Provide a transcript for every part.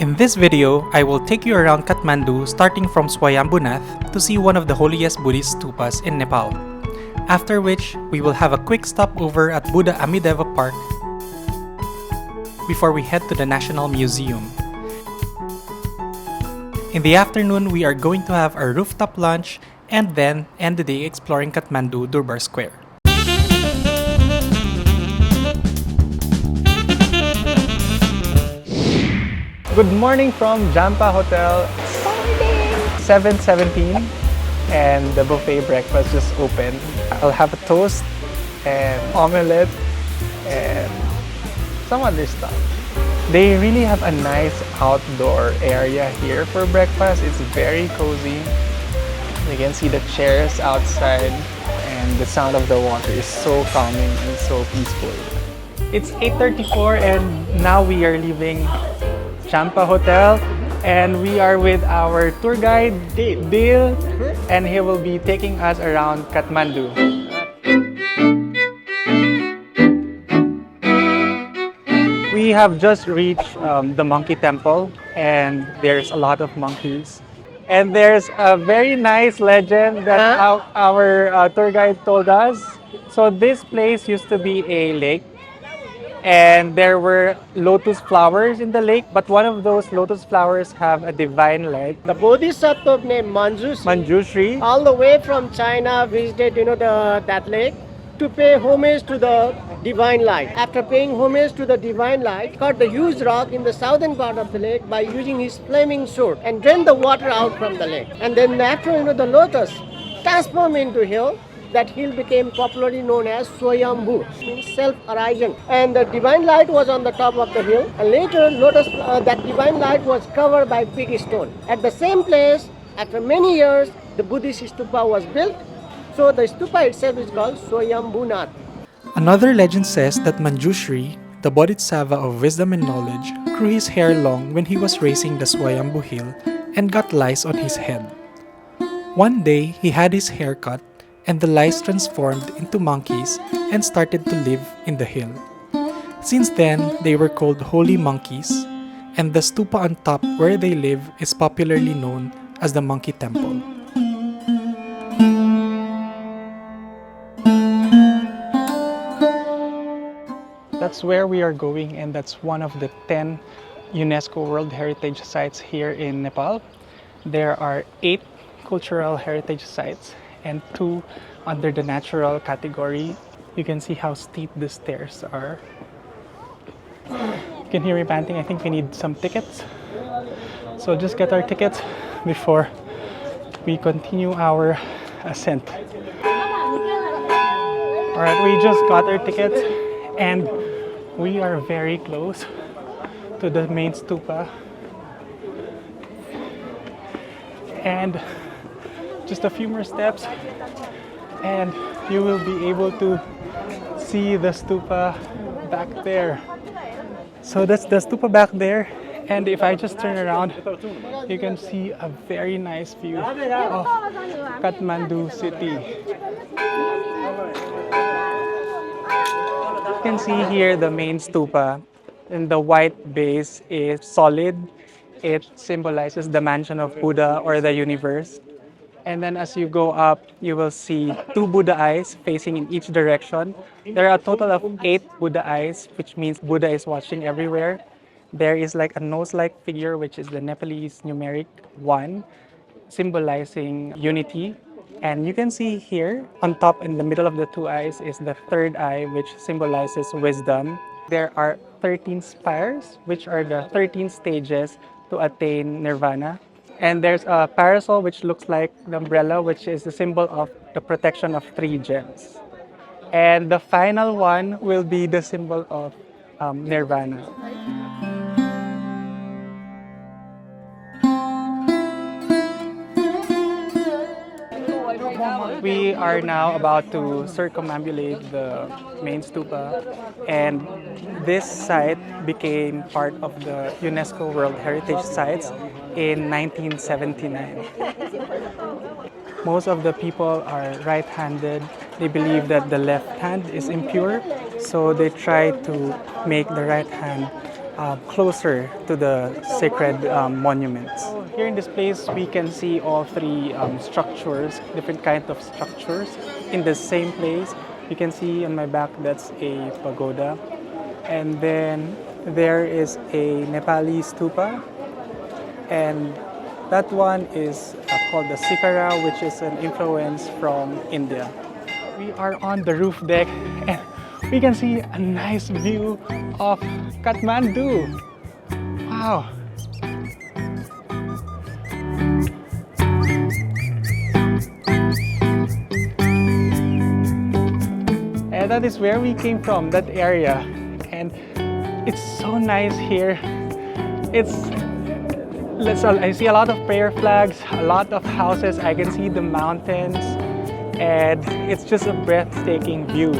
In this video, I will take you around Kathmandu starting from Swayambunath to see one of the holiest Buddhist stupas in Nepal. After which, we will have a quick stopover at Buddha Amideva Park before we head to the National Museum. In the afternoon, we are going to have our rooftop lunch and then end the day exploring Kathmandu Durbar Square. Good morning from Jampa Hotel. 7:17 and the buffet breakfast just opened. I'll have a toast and omelette and some other stuff. They really have a nice outdoor area here for breakfast. It's very cozy. You can see the chairs outside and the sound of the water is so calming and so peaceful. It's 8:34 and now we are leaving Champa Hotel and we are with our tour guide Dale and he will be taking us around Kathmandu. We have just reached the monkey temple and there's a lot of monkeys. And there's a very nice legend that our tour guide told us. So this place used to be a lake and there were lotus flowers in the lake, but one of those lotus flowers have a divine light. The Bodhisattva named Manjushri, all the way from China visited that lake to pay homage to the divine light. After paying homage to the divine light, cut the huge rock in the southern part of the lake by using his flaming sword and drained the water out from the lake. And then after the lotus transformed into hill. That hill became popularly known as Swayambhu, means self-arisen. And the divine light was on the top of the hill. And later, notice that divine light was covered by big stone. At the same place, after many years, the Buddhist stupa was built. So the stupa itself is called Swayambunath. Another legend says that Manjushri, the bodhisattva of wisdom and knowledge, grew his hair long when he was racing the Swayambhu hill and got lice on his head. One day, he had his hair cut and the lice transformed into monkeys and started to live in the hill. Since then, they were called holy monkeys, and the stupa on top where they live is popularly known as the Monkey Temple. That's where we are going, and that's one of the 10 UNESCO World Heritage Sites here in Nepal. There are 8 cultural heritage sites and 2 under the natural category. You can see how steep the stairs are. You can hear me panting. I think we need some tickets. So just get our tickets before we continue our ascent. Alright, we just got our tickets and we are very close to the main stupa. And just a few more steps and you will be able to see the stupa back there. So that's the stupa back there, and if I just turn around you can see a very nice view of Kathmandu city. You can see here the main stupa, and the white base is solid. It symbolizes the mansion of Buddha or the universe. And then as you go up, you will see 2 Buddha eyes facing in each direction. There are a total of 8 Buddha eyes, which means Buddha is watching everywhere. There is like a nose-like figure, which is the Nepalese numeric 1, symbolizing unity. And you can see here, on top in the middle of the 2 eyes is the 3rd eye, which symbolizes wisdom. There are 13 spires, which are the 13 stages to attain nirvana. And there's a parasol which looks like the umbrella, which is the symbol of the protection of 3 gems. And the final one will be the symbol of nirvana. We are now about to circumambulate the main stupa, and this site became part of the UNESCO World Heritage Sites in 1979. Most of the people are right-handed. They believe that the left hand is impure, so they try to make the right hand closer to the sacred monuments. So here in this place, we can see all three structures, different kinds of structures in the same place. You can see on my back, that's a pagoda. And then there is a Nepali stupa. And that one is called the Sikara, which is an influence from India. We are on the roof deck and we can see a nice view of Kathmandu. Wow. And that is where we came from, that area. And it's so nice here. I see a lot of prayer flags, a lot of houses. I can see the mountains, and it's just a breathtaking view.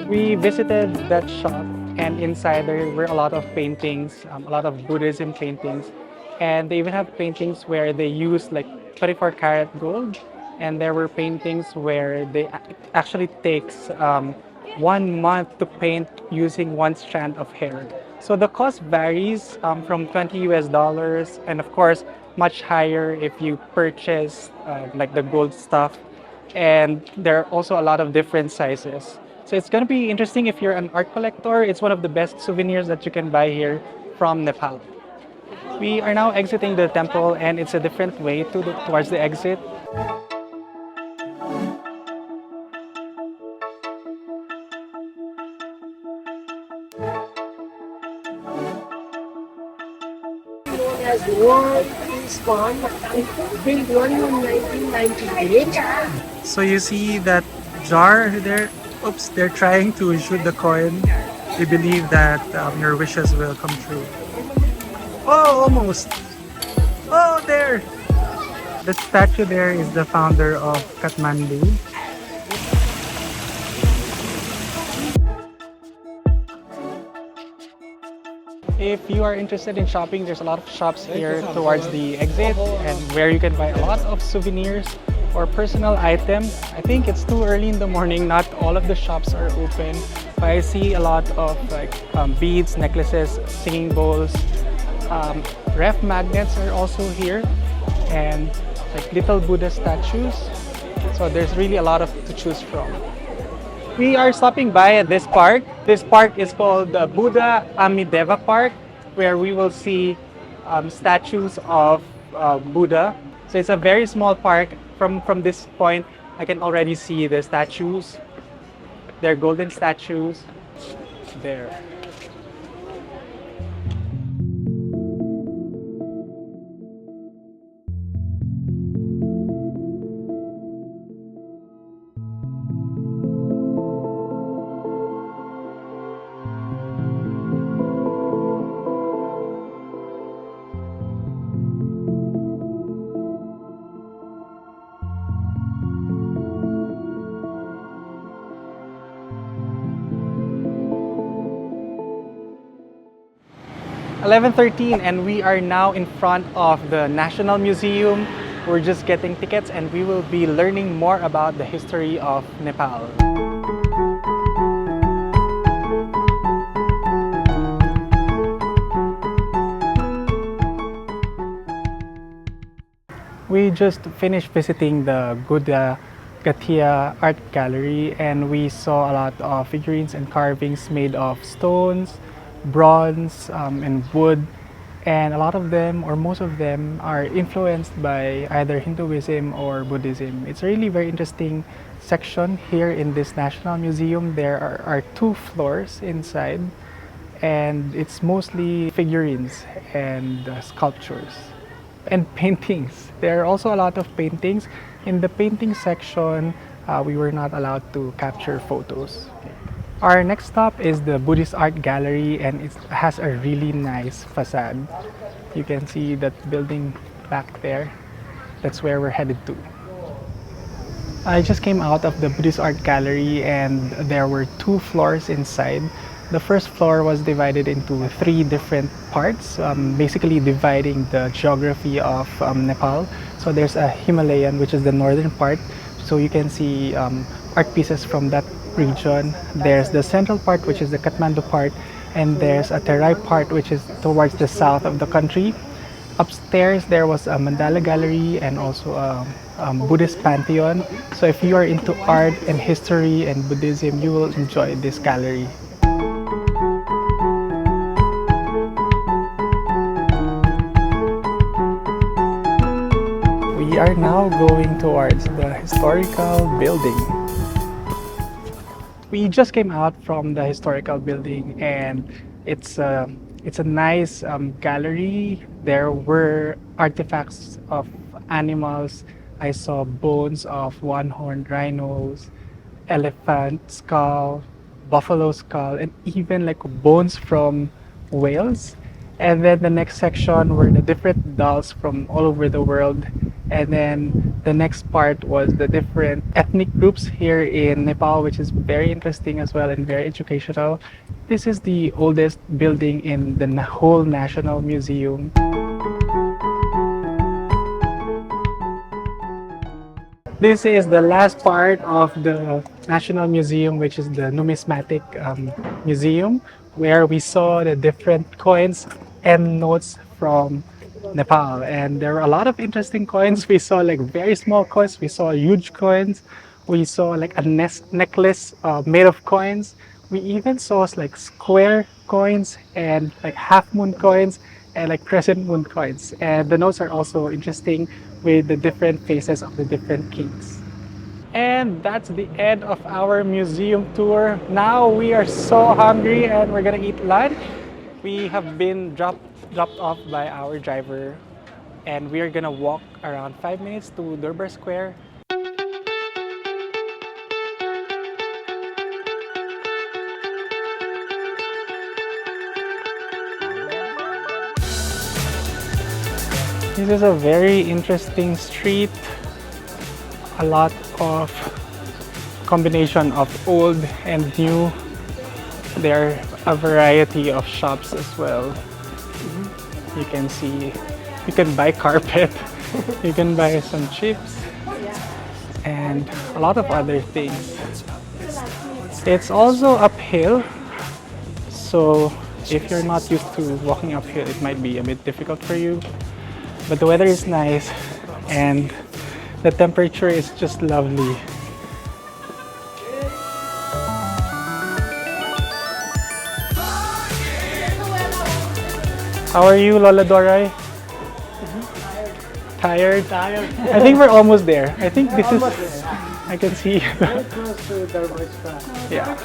We visited that shop, and inside there were a lot of paintings, a lot of Buddhism paintings, and they even have paintings where they use like 24 karat gold, and there were paintings where they actually takes 1 month to paint using one strand of hair. So the cost varies from 20 US dollars, and of course much higher if you purchase like the gold stuff, and there are also a lot of different sizes. So it's going to be interesting if you're an art collector. It's one of the best souvenirs that you can buy here from Nepal. We are now exiting the temple, and it's a different way towards the exit. As War is one, built only in 1998. So you see that jar there? Oops, they're trying to shoot the coin. They believe that your wishes will come true. Oh, almost. Oh, there. The statue there is the founder of Kathmandu. If you are interested in shopping, there's a lot of shops here towards the exit, and where you can buy a lot of souvenirs or personal items. I think it's too early in the morning, not all of the shops are open, but I see a lot of like beads, necklaces, singing bowls. Ref magnets are also here, and like little Buddha statues. So there's really a lot to choose from. We are stopping by at this park. This park is called the Buddha Amideva Park, where we will see statues of Buddha. So it's a very small park. From this point, I can already see the statues. They're golden statues there. (11:13) and we are now in front of the National Museum. We're just getting tickets, and we will be learning more about the history of Nepal. We just finished visiting the Buddha Gathia Art Gallery, and we saw a lot of figurines and carvings made of stones, bronze, and wood, and a lot of them, or most of them, are influenced by either Hinduism or Buddhism. It's a really very interesting section here in this National Museum. There are 2 floors inside, and it's mostly figurines and sculptures and paintings. There are also a lot of paintings. In the painting section, we were not allowed to capture photos. Our next stop is the Buddhist Art Gallery, and it has a really nice facade. You can see that building back there. That's where we're headed to. I just came out of the Buddhist Art Gallery, and there were 2 floors inside. The first floor was divided into three different parts, basically dividing the geography of Nepal. So there's a Himalayan, which is the northern part. So you can see art pieces from that region. There's the central part, which is the Kathmandu part, and there's a Terai part, which is towards the south of the country. Upstairs, there was a mandala gallery and also a Buddhist pantheon. So if you are into art and history and Buddhism, you will enjoy this gallery. We are now going towards the historical building. We just came out from the historical building, and it's a nice gallery. There were artifacts of animals. I saw bones of one-horned rhinos, elephant skull, buffalo skull, and even like bones from whales. And then the next section were the different dolls from all over the world. And then the next part was the different ethnic groups here in Nepal, which is very interesting as well and very educational. This is the oldest building in the whole National Museum. This is the last part of the National Museum, which is the numismatic museum, where we saw the different coins and notes from Nepal. And there were a lot of interesting coins. We saw like very small coins, we saw huge coins, we saw like a necklace made of coins. We even saw like square coins and like half moon coins and like crescent moon coins. And the notes are also interesting with the different faces of the different kings. And that's the end of our museum tour. Now we are so hungry and we're gonna eat lunch. We have been dropped off by our driver, and we are gonna walk around 5 minutes to Durbar Square. This is a very interesting street. A lot of combination of old and new. There are a variety of shops as well. You can see, you can buy carpet, you can buy some chips, and a lot of other things. It's also uphill, so if you're not used to walking uphill, it might be a bit difficult for you. But the weather is nice and the temperature is just lovely. How are you, Lola Doray? Tired? Tired. I think we're almost there. I think this is, I can see. Very close to Durbar Square. Yeah.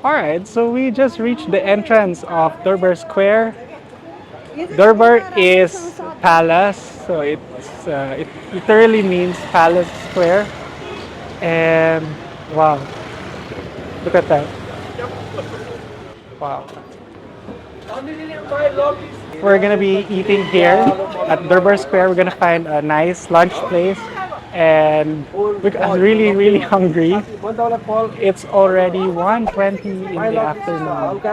Alright, so we just reached the entrance of Durbar Square. Durbar is palace, so it literally means palace square. And wow, look at that. Wow. We're gonna be eating here at Durbar Square. We're gonna find a nice lunch place, and I'm really hungry. It's already 1:20 in the afternoon,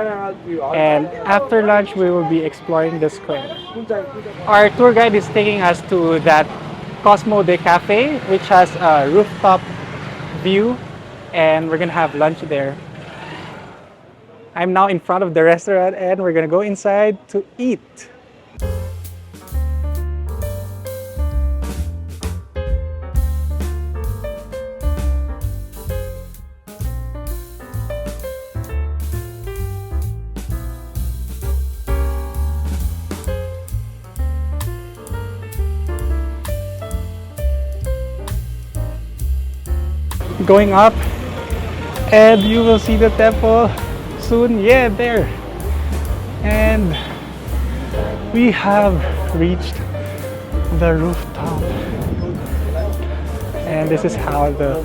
and after lunch we will be exploring the square. Our tour guide is taking us to that Cosmo de Cafe, which has a rooftop view, and we're gonna have lunch there. I'm now in front of the restaurant and we're gonna go inside to eat. Going up, and you will see the temple soon. Yeah, there. And we have reached the rooftop, and this is how the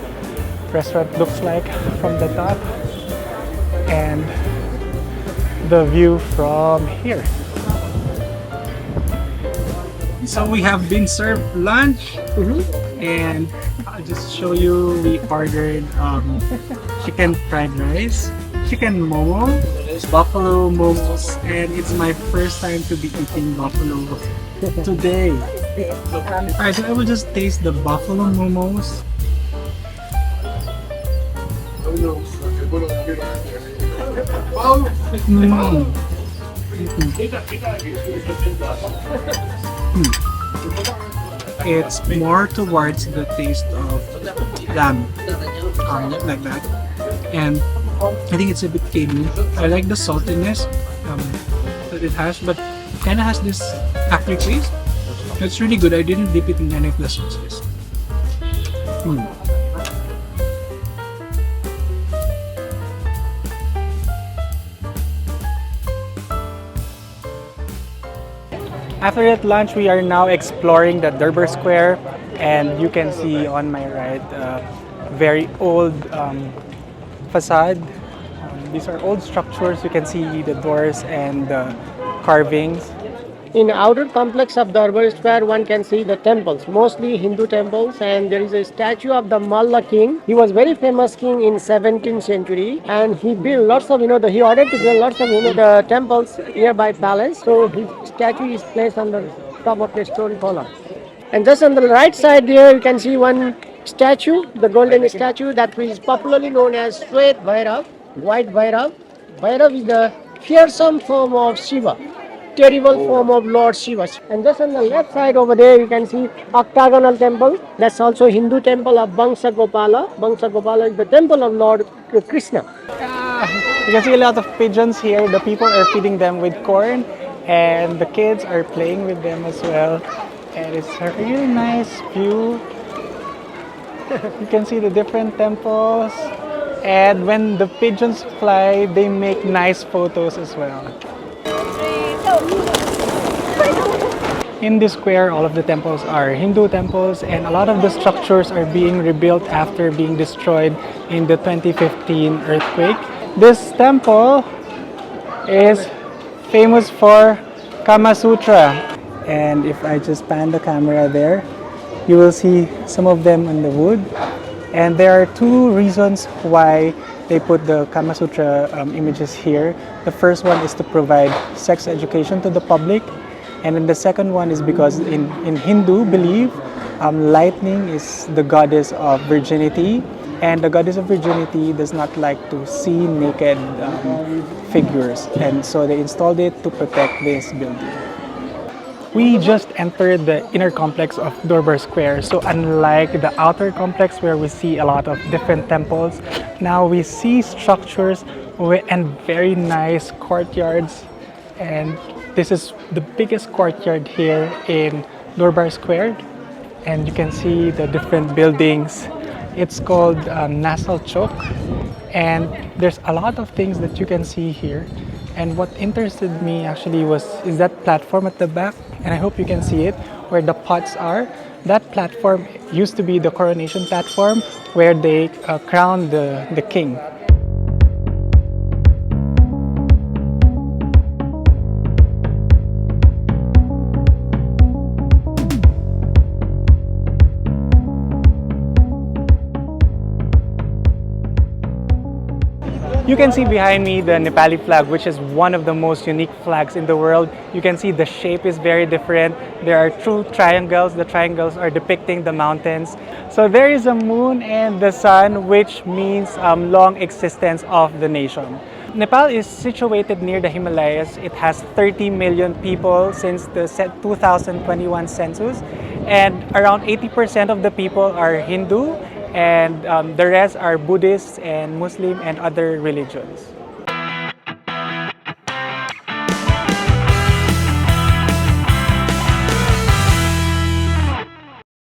restaurant looks like from the top and the view from here. So we have been served lunch, and I'll just show you. We ordered chicken fried rice, chicken momo, buffalo momos, and it's my first time to be eating buffalo today. Alright, so I will just taste the buffalo momos. Mm. It's more towards the taste of lamb, like that, and I think it's a bit creamy. I like the saltiness that it has, but kind of has this aftertaste. It's really good. I didn't dip it in any of the sauces. After that lunch, we are now exploring the Durbar Square, and you can see on my right very old facade. These are old structures. You can see the doors and the carvings. In outer complex of Durbar Square, one can see the temples, mostly Hindu temples, and there is a statue of the Malla king. He was very famous king in 17th century, and he built lots of, he ordered to build lots of, the temples nearby palace. So his statue is placed on the top of the stone column. And just on the right side there, you can see one statue, the golden statue that is popularly known as Swet Bhairav, White Bhairav. Bhairav is the fearsome form of Shiva, terrible form of Lord Shiva. And just on the left side over there, you can see octagonal temple. That's also Hindu temple of Bangsa Gopala. Bangsa Gopala is the temple of Lord Krishna. You can see a lot of pigeons here. The people are feeding them with corn, and the kids are playing with them as well. And it's a really nice view. You can see the different temples, and when the pigeons fly, they make nice photos as well. In this square, all of the temples are Hindu temples, and a lot of the structures are being rebuilt after being destroyed in the 2015 earthquake. This temple is famous for Kama Sutra, and if I just pan the camera there, you will see some of them on the wood. And there are two reasons why they put the Kama Sutra images here. The first one is to provide sex education to the public, and then the second one is because in Hindu belief, lightning is the goddess of virginity, and the goddess of virginity does not like to see naked figures, and so they installed it to protect this building. We just entered the inner complex of Durbar Square. So unlike the outer complex where we see a lot of different temples, now we see structures and very nice courtyards. And this is the biggest courtyard here in Durbar Square. And you can see the different buildings. It's called Nasal Chowk. And there's a lot of things that you can see here. And what interested me actually is that platform at the back, and I hope you can see it, where the pots are. That platform used to be the coronation platform where they crowned the king. You can see behind me the Nepali flag, which is one of the most unique flags in the world. You can see the shape is very different. There are true triangles. The triangles are depicting the mountains. So there is a moon and the sun, which means long existence of the nation. Nepal is situated near the Himalayas. It has 30 million people since the 2021 census, and around 80% of the people are Hindu, and the rest are Buddhists and Muslim and other religions.